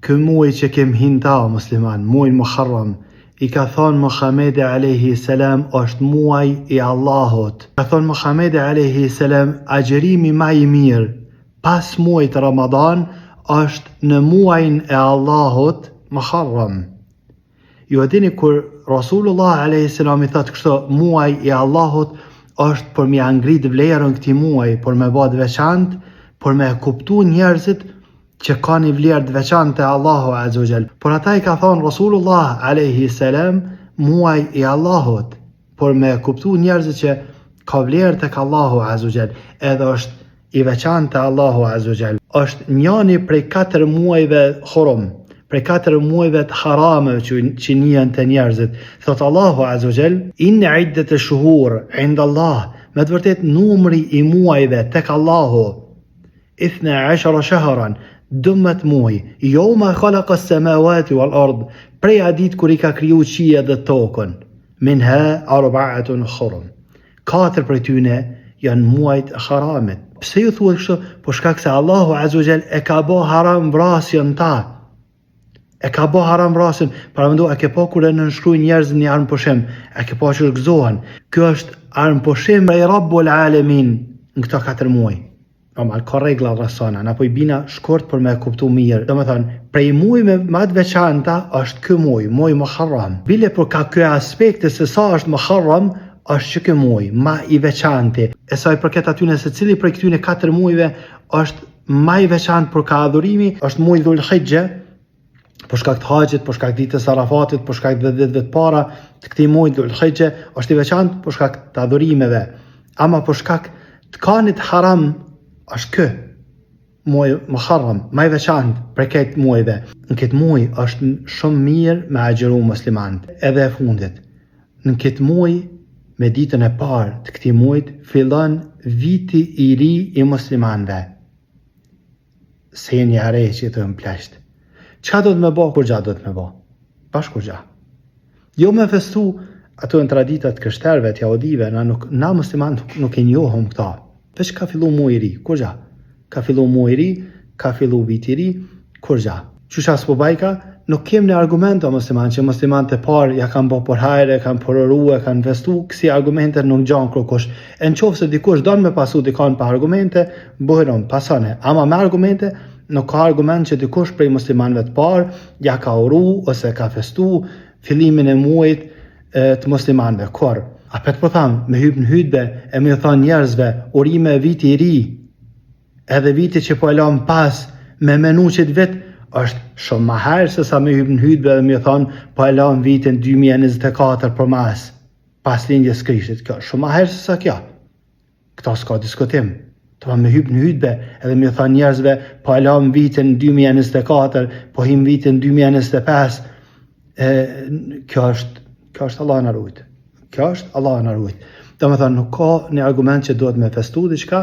ky muaj që kem hinta musliman, muaj Muharram, i ka thonë Muhamedi alayhi salam është muaj i Allahut. Ka thonë Muhamedi alayhi salam agjerimi më i mirë pas muajit Ramadan është në muajin e Allahut Muharram. Ju e dini kur Rasulullah alayhi salam i thotë kështu muaj i Allahut është për me ngrit vlerën këtij muaji, për me bë të veçantë, për me kuptu njerëzit që ka një vlerë të veçantë te Allahu azza wa jall. Por ata i ka thonë Rasulullah alayhi salam muaj i Allahut, për me kuptu njerëzit që ka vlerë tek Allahu azza wa jall, edhe është i veçantë te Allahu azza wa jall. Është njëri prej 4 muajve hurum, prej 4 muajve të harame që njihen te njerëzit. Thot Allahu azza wa jall, inna iddat ash-shuhur 'inda Allah, me të vërtet numri i muajve tek Allahu 12 shahran, 12 muaj, yawma khalaqa as-samawati wal ard, prej adit kur i ka kriju qiellin dhe tokën, minha 4 hurum, 4 prej tyne janë muajt e haramit. Pse ju thuat kështu? Po shkak se Allahu azza wa jall e ka bë haram vrasjen ta. E ka bë haram vrasjen. Para mendo, a ke pa kur e nënshkruajnë njerëz një armë pushim, a ke pa që gëzohen. Kjo është armë pushim i Rabbul Alamin në këto 4 muaj. Normal, ka regla rrasana, na po i bina shkurt për me kuptu mirë. Domethënë, prej muajve më të veçanta është ky muaj, muaj Muharram. Bile për ka ky aspekt se sa është Muharram, është që ky muaj më i veçantë. E sa i përket atyne se cili prej këtyne 4 muajve është më i veçantë për ka adhurimi, është muaji Dhul Hijja, për shkak të haxhit, për shkak të ditës së Arafatit, për shkak të 10 të para të këtij muaji Dhul Hijja, është i veçantë për shkak të adhurimeve. Ama për shkak të kanit haram është ky muaj Muharram, më i veçantë për këtë muajve. Në këtë muaj është shumë mirë me agjëru muslimanët. Edhe e fundit, në këtë muaj, me ditën e parë të këtij muajit, fillon viti i ri i muslimanëve. Se një are që të mblasht. Çka do të më bëj, kur gjatë do të më bëj? Bashkë kur gjatë. Jo me festu ato në traditat krishterëve, të jahudive, na muslimanë nuk e njohëm këta. Veç ka fillu muaj i ri, kur gjatë? Ka fillu muaj i ri, ka fillu viti i ri, kur gjatë? Qysha s'po bajka, nuk kem në argumente musliman, që muslimanët e parë ja kanë bë për hajre, kanë përëruar, kanë investu, kësi argumente nuk gjan kërkush. E në qofë se dikush don me pasu dikon pa argumente, bëheron, pasane. Ama me argumente, nuk ka argument që dikush prej muslimanëve të parë ja ka uru ose ka festu fillimin e muajit të muslimanëve. Kur? A petë po thamë, me hyp në hutbe e me thonë njerëzve, urime e viti i ri, edhe viti që po e lam pas, me menu që të vetë, është shumë më herë se sa me hyp në hutbe dhe me thonë, po e lam vitin 2024 për mas, pas lindjes Krishtit. Kjo shumë më herë se sa kjo. Këta s'ka diskutim. Të me hyp në hutbe edhe me thonë njerëzve, po e lam vitin 2024, po him vitin 2025, kjo është Allah në rujtë. Kjo është Allah në rujtë. Do me thënë, nuk ka një argument që duhet me festu diçka,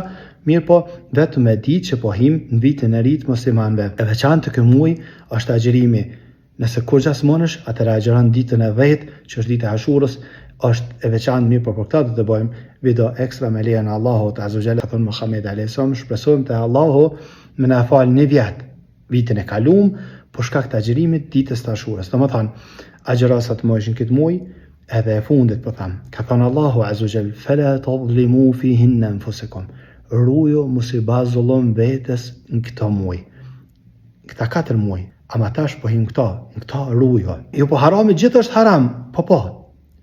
mirë po vetëm me ditë që po him në vitin e ri të muslimanëve. E veçantë të ky muaj është agjërimi. Nëse kur gjas mënesh, atëherë agjeron ditën e 10, që është dita e Ashurës, është e veçantë, mirë po për këtë do të bëjmë video ekstra me lejen e Allahut azza wa jalla. Thon Muhamedi alayhis salam, shpresojmë te Allahu më na fal një vit, vitin e kaluam, për shkak të agjerimit ditës së Ashurës. Domethënë, agjërosat mojshin këtë muaj. Edhe e fundit po tham, ka thënë Allahu azza wa jall, fala tadhlimu fihinna anfusakum, rujo mos i bazullon vetes në këto muaj, këta 4 muaj. Ama tash po him këto rujo. Jo po harami gjithë është haram, po,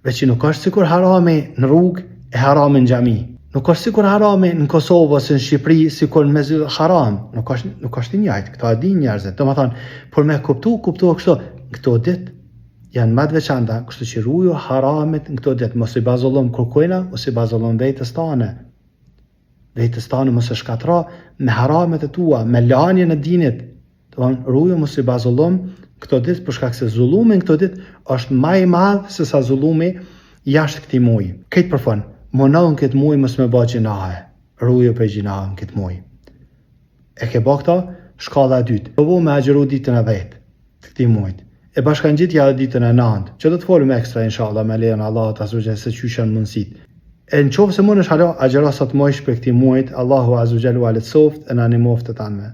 veç nuk është sikur harami në rrugë e harami në xhami. Nuk është sikur harami në Kosovë ose në Shqipëri sikur në mezi haram. Nuk është i njëjtë, këto e dinë njerëzit. Domethënë, për me kuptu kështu, këto ditë janë më të veçanta, kështu që rujo haramit në këto ditë, mos i bazullon kërkojna, mos i bazullon vetes tane. Vetes tane mos e shkatro me haramet e tua, me lanjen e dinit. Domethënë, rujo mos i bazullon këto ditë për shkak se zullumi në këto ditë është më i madh se sa zullumi jashtë këtij muaji. Këtë përfon, monon këtë muaj mos më bëj gjinahe. Rujo për gjinahe në këtë muaj. E ke bë këto, shkalla e dytë. Po me agjëru ditën e 10 të këtij muaji. E bashkangjitja dhe ditën e 9, që do të folim ekstra inshallah me lejen e Allahut azza wa jalla se çu janë mundësit. E në qoftë se mundesh halo agjëro sa të mojsh për këtij muajit, Allahu azza wa jalla soft e na nimoft të tanë.